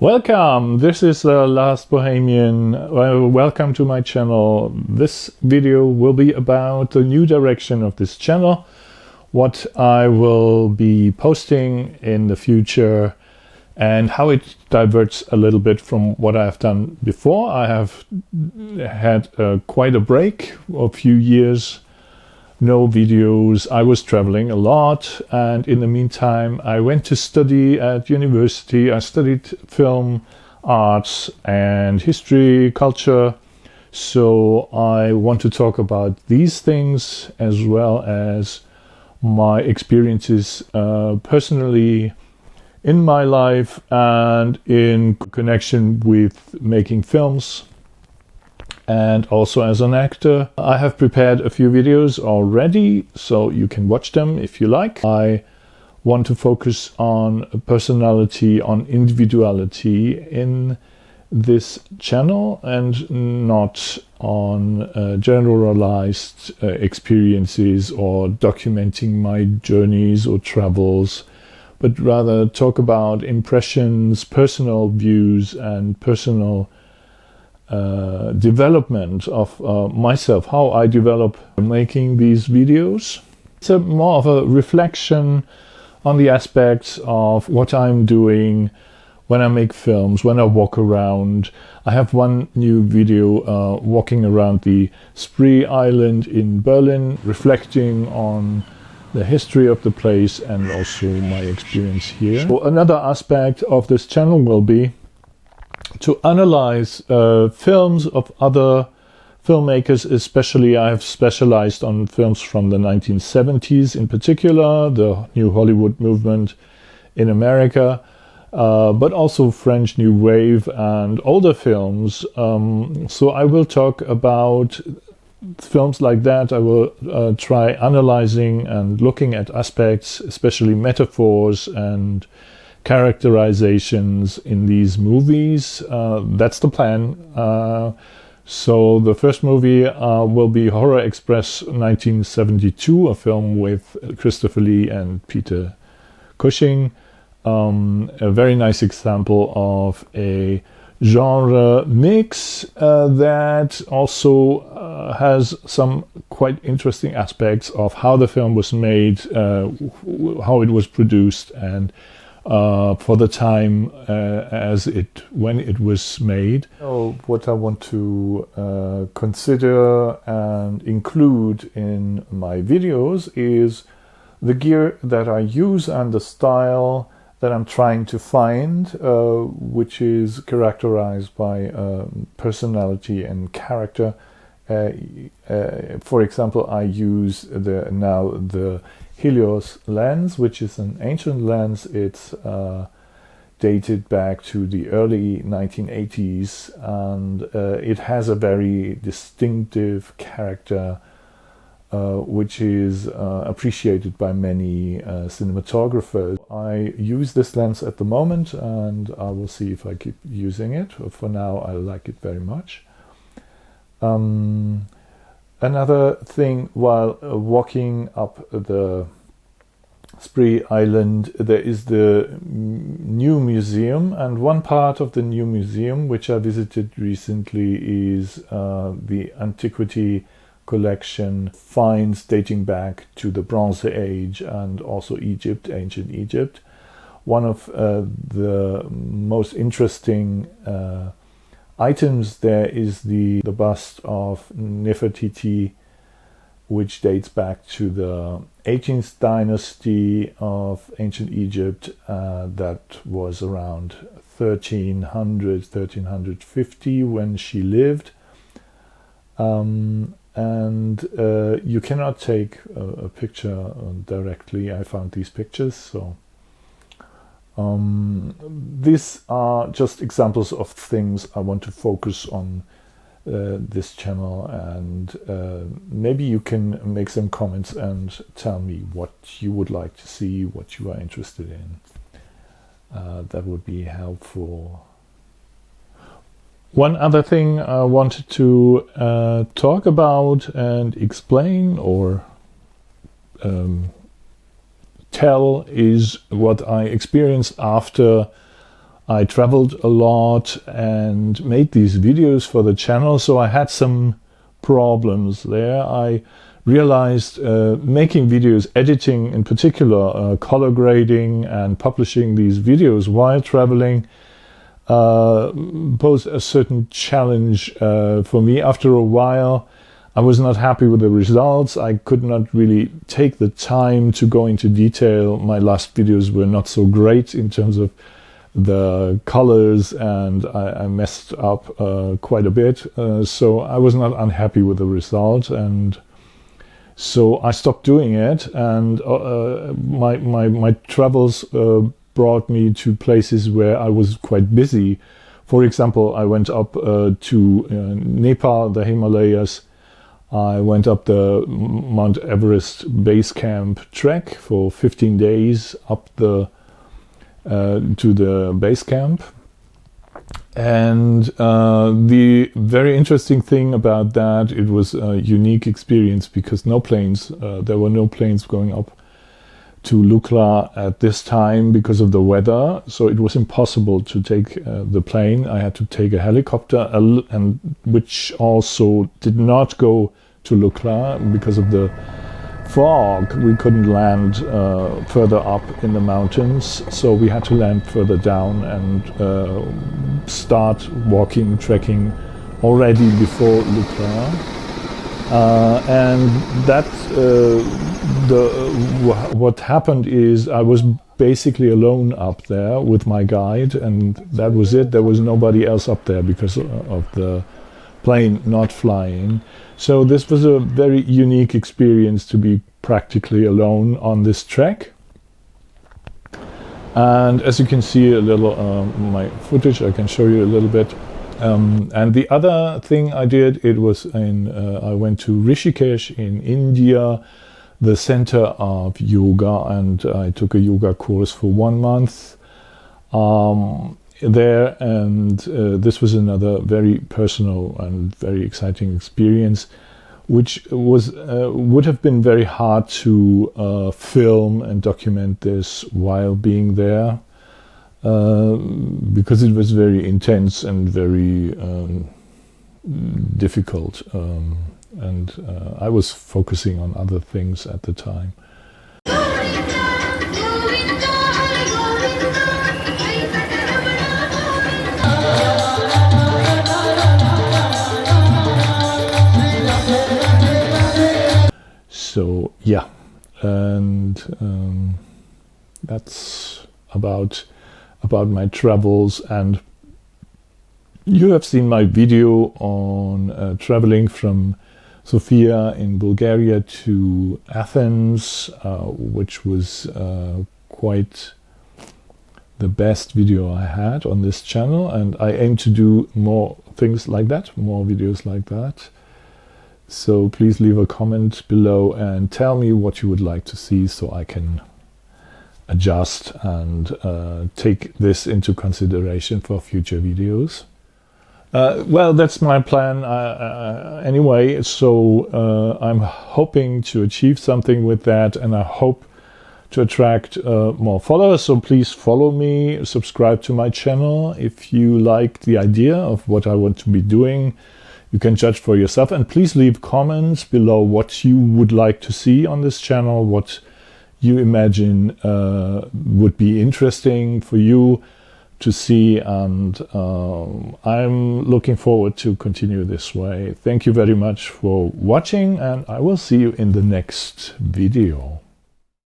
Welcome, this is Last Bohemian. Welcome to my channel. This video will be about the new direction of this channel, what I will be posting in the future, and how it diverts a little bit from what I've done before. I have had quite a break, a few years, no videos. I was traveling a lot, and in the meantime I went to study at university. I studied film arts and history, culture, so I want to talk about these things as well as my experiences personally in my life and in connection with making films, and also as an actor. I have prepared a few videos already, so you can watch them if you like. I want to focus on personality, on individuality in this channel, and not on generalized experiences or documenting my journeys or travels, but rather talk about impressions, personal views, and personal development of myself, how I develop making these videos. It's more of a reflection on the aspects of what I'm doing when I make films, when I walk around. I have one new video walking around the Spree Island in Berlin, reflecting on the history of the place and also my experience here. So another aspect of this channel will be to analyze films of other filmmakers. Especially I have specialized on films from the 1970s, in particular the New Hollywood movement in America, but also French New Wave and older films. So I will talk about films like that. I will try analyzing and looking at aspects, especially metaphors and characterizations in these movies. That's the plan. So the first movie will be Horror Express 1972, a film with Christopher Lee and Peter Cushing. A very nice example of a genre mix that also has some quite interesting aspects of how the film was made, how it was produced, and for the time when it was made. So what I want to consider and include in my videos is the gear that I use and the style that I'm trying to find, which is characterized by personality and character. For example, I use the Helios lens, which is an ancient lens. It's dated back to the early 1980s, and it has a very distinctive character, which is appreciated by many cinematographers. I use this lens at the moment, and I will see if I keep using it. For now, I like it very much. Another thing, while walking up the Spree Island, there is the new museum, and one part of the new museum which I visited recently is the antiquity collection, finds dating back to the Bronze Age and also Egypt, ancient Egypt. One of the most interesting items there is the bust of Nefertiti, which dates back to the 18th dynasty of ancient Egypt. That was around 1350 when she lived. And you cannot take a picture directly. I found these pictures, so these are just examples of things I want to focus on this channel, and maybe you can make some comments and tell me what you would like to see, what you are interested in. That would be helpful. One other thing I wanted to talk about and explain or tell is what I experienced after I traveled a lot and made these videos for the channel, so I had some problems there. I realized making videos, editing in particular, color grading and publishing these videos while traveling posed a certain challenge for me. After a while, I was not happy with the results. I could not really take the time to go into detail. My last videos were not so great in terms of the colors, and I messed up quite a bit. So I was not unhappy with the result, and so I stopped doing it. And my travels brought me to places where I was quite busy. For example, I went up to Nepal, the Himalayas. I went up the Mount Everest base camp trek for 15 days up the to the base camp. And the very interesting thing about that, it was a unique experience because no planes, there were no planes going up to Lukla at this time because of the weather. So it was impossible to take the plane. I had to take a helicopter, and which also did not go to Lukla because of the fog. We couldn't land further up in the mountains, so we had to land further down and start walking, trekking already before Lukla. And that what happened is I was basically alone up there with my guide, and that was it. There was nobody else up there because of the plane not flying. So this was a very unique experience to be practically alone on this trek. And as you can see a little my footage, I can show you a little bit. And the other thing I did, it was I went to Rishikesh in India, the center of yoga, and I took a yoga course for 1 month there, and this was another very personal and very exciting experience, which was would have been very hard to film and document this while being there, because it was very intense and very difficult, and I was focusing on other things at the time. So yeah, and that's about my travels. And you have seen my video on traveling from Sofia in Bulgaria to Athens, which was quite the best video I had on this channel, and I aim to do more things like that, more videos like that. So please leave a comment below and tell me what you would like to see, so I can adjust and take this into consideration for future videos. Well, that's my plan anyway, so I'm hoping to achieve something with that, and I hope to attract more followers. So please follow me, subscribe to my channel if you like the idea of what I want to be doing. You can judge for yourself, and please leave comments below what you would like to see on this channel, what you imagine would be interesting for you to see, and I'm looking forward to continue this way. Thank you very much for watching, and I will see you in the next video.